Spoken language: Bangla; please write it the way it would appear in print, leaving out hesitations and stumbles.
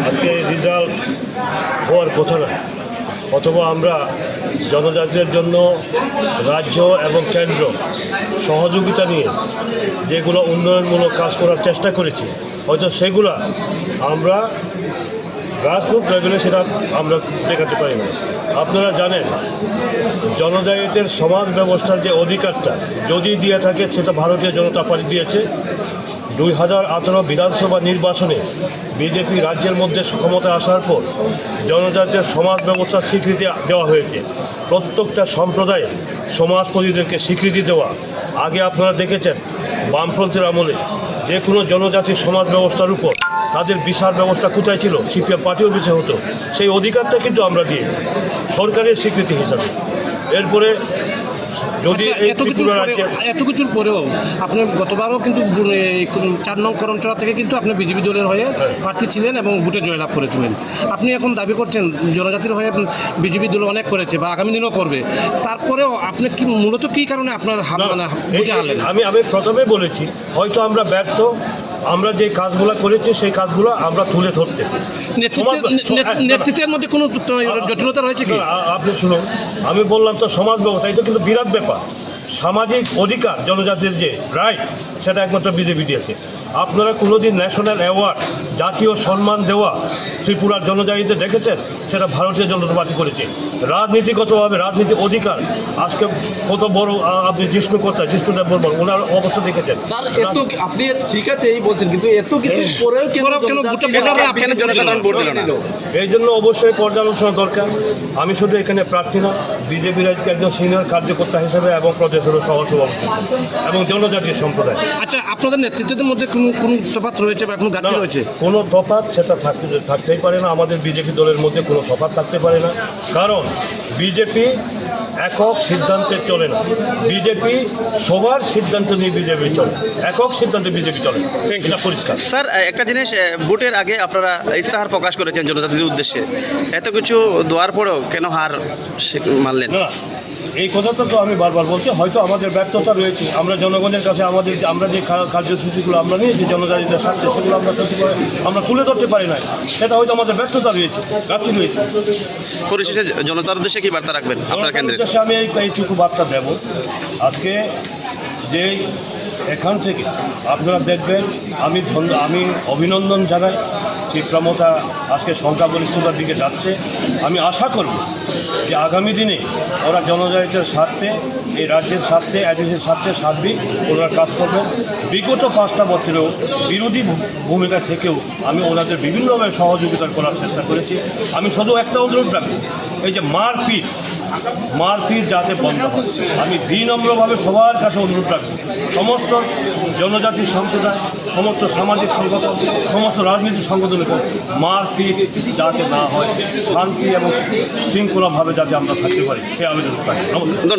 আজকে রেজাল্ট হওয়ার কথা না, অথবা আমরা জনজাতিদের জন্য রাজ্য এবং কেন্দ্র সহযোগিতা নিয়ে যেগুলো উন্নয়নমূলক কাজ করার চেষ্টা করেছি, হয়তো সেগুলা আমরা গ্রাসরুট লেভেলে সেটা আমরা দেখাতে পারি না। আপনারা জানেন জনজাতিদের সমাজ ব্যবস্থার যে অধিকারটা যদি দিয়ে থাকে সেটা ভারতীয় জনতা পার্টি দিয়েছে। 2018 বিধানসভা নির্বাচনে বিজেপি রাজ্যের মধ্যে ক্ষমতায় আসার পর জনজাতির সমাজ ব্যবস্থার স্বীকৃতি দেওয়া হয়েছে। প্রত্যেকটা সম্প্রদায়ে সমাজপতিদেরকে স্বীকৃতি দেওয়া। আগে আপনারা দেখেছেন বামফ্রন্টের আমলে যে কোনো জনজাতির সমাজ ব্যবস্থার উপর তাদের বিচার ব্যবস্থা কোথায় ছিল, সিপিএম পার্টিও বিচার হতো। সেই অধিকারটা কিন্তু আমরা দিই সরকারের স্বীকৃতি হিসাবে। এরপরে যদি এত কিছুর পরেও আপনি গতবারও কিন্তু 4 নং করমচড়া থেকে কিন্তু আপনি বিজেপি দলের হয়ে প্রার্থী ছিলেন এবং ভোটে জয়লাভ করেছিলেন। আপনি এখন দাবি করছেন জনজাতির হয়ে বিজেপি দল অনেক করেছে বা আগামী দিনও করবে, তারপরেও আপনি কি মূলত কী কারণে আপনার ভোটে হারলেন? আমি প্রথমে বলেছি হয়তো আমরা ব্যর্থ, আমরা যে কাজগুলো করেছি সেই কাজগুলো আমরা তুলে ধরতে। নেতৃত্বের মধ্যে কোনো জটিলতা রয়েছে কি? আপনি শুনুন, আমি বললাম তো সমাজ ব্যবস্থা, এটা কিন্তু বিরাট ব্যাপার। সামাজিক অধিকার জনজাতির যে রাইট সেটা একমাত্র বিজেপি দিয়েছে। আপনারা কোনোদিন ন্যাশনাল অ্যাওয়ার্ড, জাতীয় সম্মান দেওয়া ত্রিপুরার জনজাতিতে দেখেছেন? সেটা ভারতীয় জনতা পার্টি করেছে। রাজনীতিগতভাবে রাজনীতি অধিকার আজকে কত বড়, আপনি জিষ্ণুদেব বর্মন ওনার অবস্থা দেখেছেন। স্যার এত আপনি ঠিক আছে এই বলছেন, কিন্তু এত কিছু পরেও জনসাধারণ ভোট দিল না? এই জন্য অবশ্যই পর্যালোচনা দরকার। আমি শুধু এখানে প্রার্থী না, বিজেপি রাজ্যকে একজন সিনিয়র কার্যকর্তা হিসেবে এবং প্রদেশের সহসভাপতি এবং জনজাতীয় সম্প্রদায়। আচ্ছা, আপনাদের নেতৃত্বের মধ্যে কোনো তফাৎ রয়েছে বা কোনো ঘাটতি রয়েছে? কোনো তফাৎ সেটা থাকতেই পারে না। আমাদের বিজেপি দলের মধ্যে কোনো তফাৎ থাকতে পারে না, কারণ বিজেপি একক সিদ্ধান্তে চলে না। বিজেপি সবার সিদ্ধান্ত নিয়ে বিজেপি চলে, একক সিদ্ধান্তে বিজেপি চলে, এটা পরিষ্কার। স্যার, একটা জিনিস, ভোটের আগে আপনারা ইস্তাহার প্রকাশ করেছেন জনজাতিদের উদ্দেশ্যে, এত কিছু দেওয়ার পরেও কেন হার মানলেন? না, এই কথাটা তো আমি বারবার বলছি, হয়তো আমাদের ব্যর্থতা রয়েছে। আমরা জনগণের কাছে আমরা যে কার্যসূচিগুলো আমরা নিয়েছি জনজাতিদের স্বার্থে, সেগুলো আমরা তুলে ধরতে পারি না। সেটা হয়তো আমাদের ব্যর্থতা রয়েছে, ঘাটতি রয়েছে। পরিশেষে জনতার উদ্দেশ্যে কি বার্তা রাখবেন আপনার কেন্দ্রে? আমি এইটুকু বার্তা দেব, আজকে যে এখান থেকে আপনারা দেখবেন, আমি অভিনন্দন জানাই। চিত্রামতা আজকে সংখ্যাগরিষ্ঠতার দিকে যাচ্ছে। আমি আশা করব যে আগামী দিনে ওরা জনজাতির স্বার্থে, এই রাজ্যের স্বার্থে, এদেশের স্বার্থে সার্বিক ওনারা কাজ করবেন। বিগত 5টা বছরেও বিরোধী ভূমিকা থেকেও আমি ওনাদের বিভিন্নভাবে সহযোগিতা করার চেষ্টা করেছি। আমি শুধু একটা অনুরোধ রাখবো, এই যে মারপিট যাতে বন্ধ হয়। আমি বিনম্রভাবে সবার কাছে অনুরোধ রাখবো, সমস্ত জনজাতি সম্প্রদায়, সমস্ত সামাজিক সংগঠন, সমস্ত রাজনৈতিক সংগঠনের মারপিট যাতে না হয়, শান্তি এবং শৃঙ্খলাভাবে যাতে আমরা থাকতে পারি, সে আবেদন রাখি। নমস্কার।